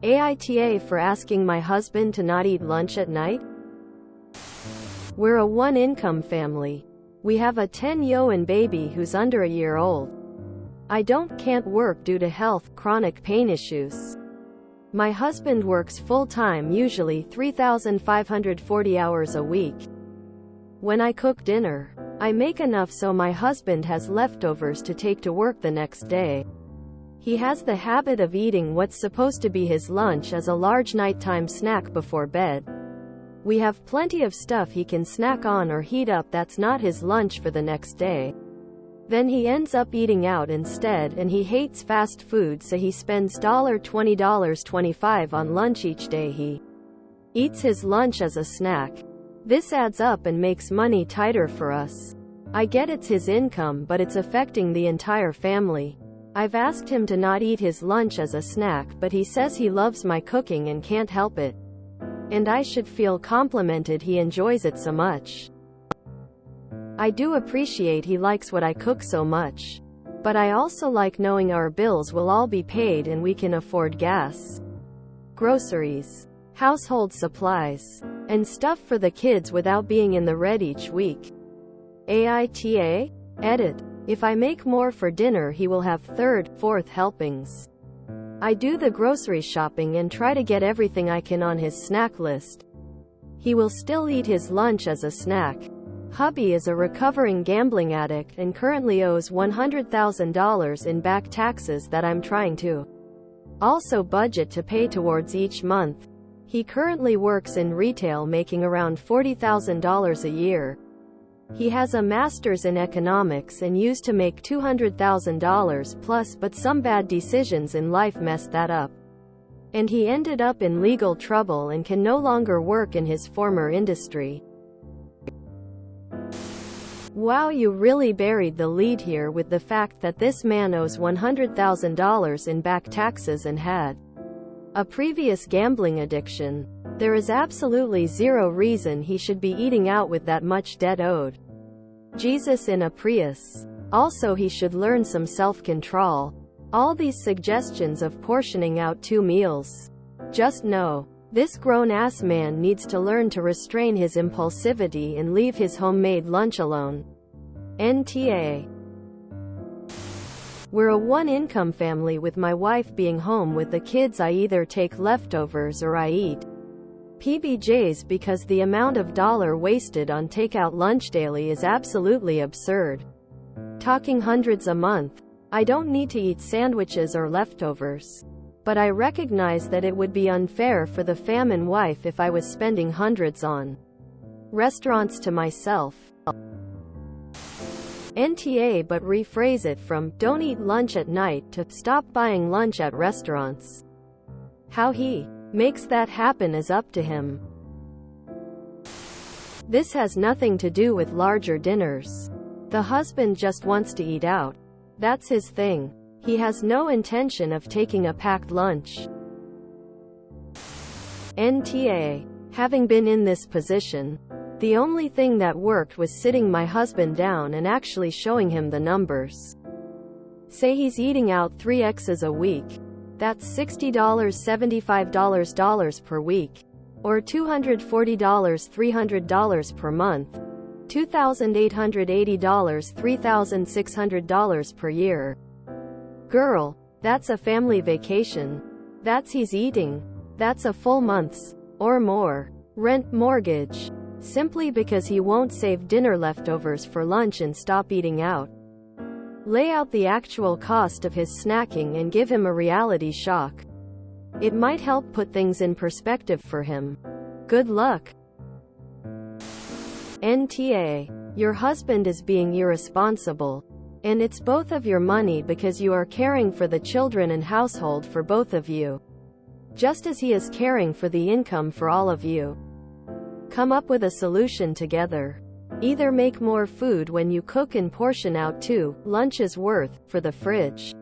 AITA for asking my husband to not eat lunch at night? We're a one-income family. We have a 10-year-old baby who's under a year old. I can't work due to health, chronic pain issues. My husband works full-time, usually 3,540 hours a week. When I cook dinner, I make enough so my husband has leftovers to take to work the next day. He has the habit of eating what's supposed to be his lunch as a large nighttime snack before bed. We have plenty of stuff he can snack on or heat up that's not his lunch for the next day. Then he ends up eating out instead, and he hates fast food, so he spends $20, $25 on lunch each day. He eats his lunch as a snack. This adds up and makes money tighter for us. I get it's his income, but it's affecting the entire family. I've asked him to not eat his lunch as a snack, but he says he loves my cooking and can't help it. And I should feel complimented he enjoys it so much. I do appreciate he likes what I cook so much. But I also like knowing our bills will all be paid and we can afford gas, groceries, household supplies, and stuff for the kids without being in the red each week. AITA? Edit. If I make more for dinner, he will have third, fourth helpings. I do the grocery shopping and try to get everything I can on his snack list. He will still eat his lunch as a snack. Hubby is a recovering gambling addict and currently owes $100,000 in back taxes that I'm trying to also budget to pay towards each month. He currently works in retail, making around $40,000 a year. He has a master's in economics and used to make $200,000 plus, but some bad decisions in life messed that up. And he ended up in legal trouble and can no longer work in his former industry. Wow, you really buried the lead here with the fact that this man owes $100,000 in back taxes and had a previous gambling addiction. There is absolutely zero reason he should be eating out with that much debt owed. Jesus in a Prius. Also, he should learn some self-control. All these suggestions of portioning out 2 meals. Just know, this grown-ass man needs to learn to restrain his impulsivity and leave his homemade lunch alone. NTA. We're a one-income family with my wife being home with the kids. I either take leftovers or I eat PBJs because the amount of dollar wasted on takeout lunch daily is absolutely absurd. Talking hundreds a month. I don't need to eat sandwiches or leftovers. But I recognize that it would be unfair for the fam and wife if I was spending hundreds on restaurants to myself. NTA, but rephrase it from "don't eat lunch at night" to "stop buying lunch at restaurants." How he makes that happen is up to him. This has nothing to do with larger dinners. The husband just wants to eat out. That's his thing. He has no intention of taking a packed lunch. NTA. Having been in this position, the only thing that worked was sitting my husband down and actually showing him the numbers. Say he's eating out 3x's a week. That's $60, $75 per week. Or $240, $300 per month. $2,880, $3,600 per year. Girl, that's a family vacation. That's he's eating. That's a full month's, or more, rent mortgage. Simply because he won't save dinner leftovers for lunch and stop eating out. Lay out the actual cost of his snacking and give him a reality shock. It might help put things in perspective for him. Good luck. NTA. Your husband is being irresponsible. And it's both of your money because you are caring for the children and household for both of you. Just as he is caring for the income for all of you. Come up with a solution together. Either make more food when you cook and portion out 2 lunches worth for the fridge.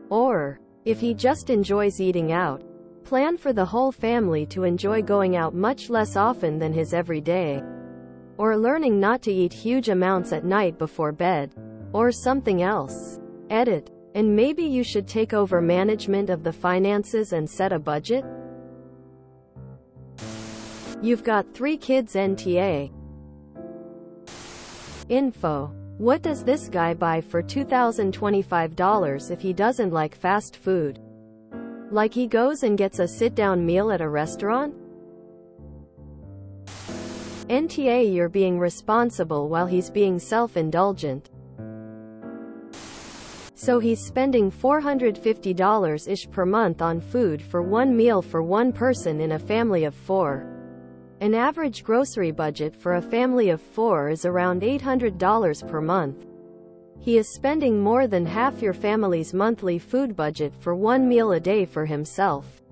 Or, if he just enjoys eating out, plan for the whole family to enjoy going out much less often than his everyday. Or learning not to eat huge amounts at night before bed. Or something else. Edit. And maybe you should take over management of the finances and set a budget? You've got 3 kids NTA. Info. What does this guy buy for $2,025 if he doesn't like fast food? Like he goes and gets a sit-down meal at a restaurant? NTA, you're being responsible while he's being self-indulgent. So he's spending $450-ish per month on food for one meal for one person in a family of 4. An average grocery budget for a family of 4 is around $800 per month. He is spending more than half your family's monthly food budget for one meal a day for himself.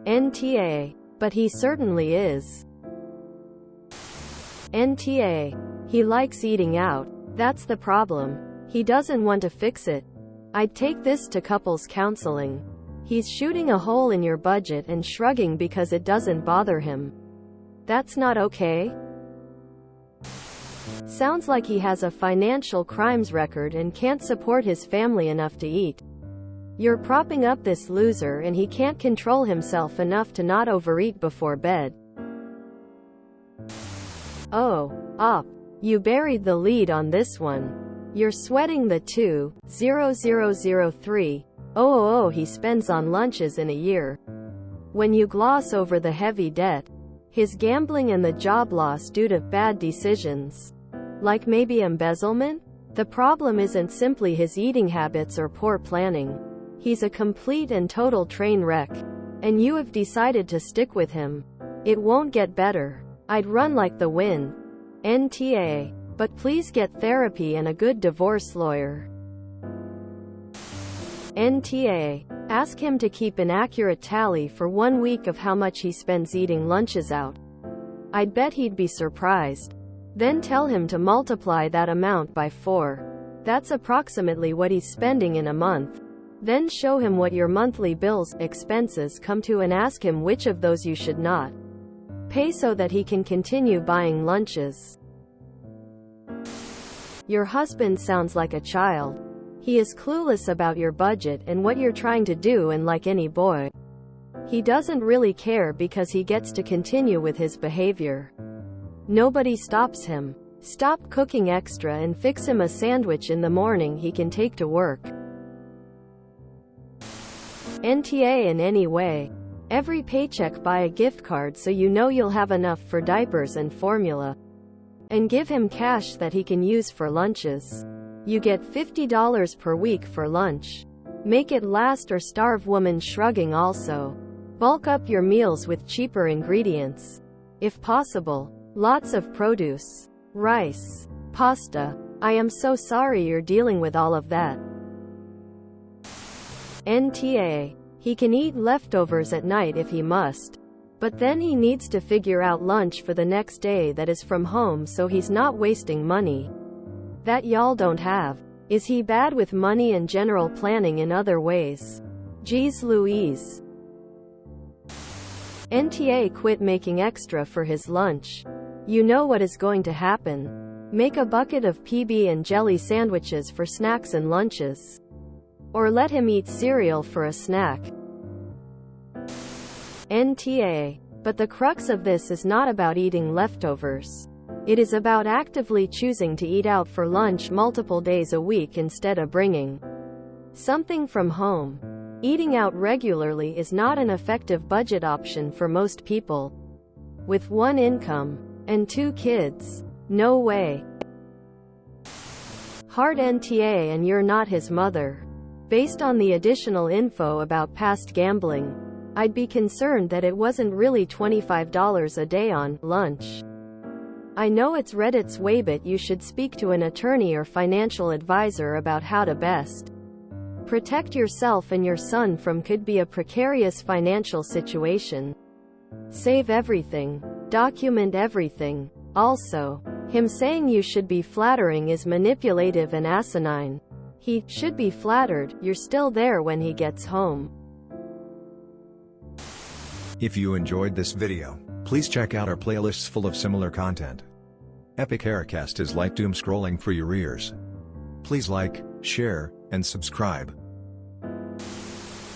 NTA. But he certainly is. NTA. He likes eating out. That's the problem. He doesn't want to fix it. I'd take this to couples counseling. He's shooting a hole in your budget and shrugging because it doesn't bother him. That's not okay. Sounds like he has a financial crimes record and can't support his family enough to eat. You're propping up this loser and he can't control himself enough to not overeat before bed. Oh, op. You buried the lead on this one. You're sweating the 2,000,300 he spends on lunches in a year. When you gloss over the heavy debt, his gambling and the job loss due to bad decisions, like maybe embezzlement, the problem isn't simply his eating habits or poor planning. He's a complete and total train wreck. And you have decided to stick with him. It won't get better. I'd run like the wind. NTA. But please get therapy and a good divorce lawyer. NTA. Ask him to keep an accurate tally for 1 week of how much he spends eating lunches out. I'd bet he'd be surprised. Then tell him to multiply that amount by 4. That's approximately what he's spending in a month. Then show him what your monthly bills, expenses come to and ask him which of those you should not pay so that he can continue buying lunches. Your husband sounds like a child. He is clueless about your budget and what you're trying to do, and like any boy, he doesn't really care because he gets to continue with his behavior. Nobody stops him. Stop cooking extra and fix him a sandwich in the morning he can take to work. NTA in any way. Every paycheck buy a gift card so you know you'll have enough for diapers and formula. And give him cash that he can use for lunches. You get $50 per week for lunch. Make it last or starve. Woman shrugging also. Bulk up your meals with cheaper ingredients. If possible, lots of produce, rice, pasta. I am so sorry you're dealing with all of that. NTA. He can eat leftovers at night if he must. But then he needs to figure out lunch for the next day that is from home so he's not wasting money that y'all don't have. Is he bad with money and general planning in other ways? Geez Louise. NTA. Quit making extra for his lunch. You know what is going to happen. Make a bucket of PB and jelly sandwiches for snacks and lunches. Or let him eat cereal for a snack. NTA. But the crux of this is not about eating leftovers. It is about actively choosing to eat out for lunch multiple days a week instead of bringing something from home. Eating out regularly is not an effective budget option for most people. With 1 income and 2 kids. No way. Hard NTA, and you're not his mother. Based on the additional info about past gambling, I'd be concerned that it wasn't really $25 a day on lunch. I know it's Reddit's way, but you should speak to an attorney or financial advisor about how to best protect yourself and your son from could be a precarious financial situation. Save everything. Document everything. Also, him saying you should be flattering is manipulative and asinine. He should be flattered. You're still there when he gets home. If you enjoyed this video, please check out our playlists full of similar content. Epic Haircast is like doom scrolling for your ears. Please like, share, and subscribe.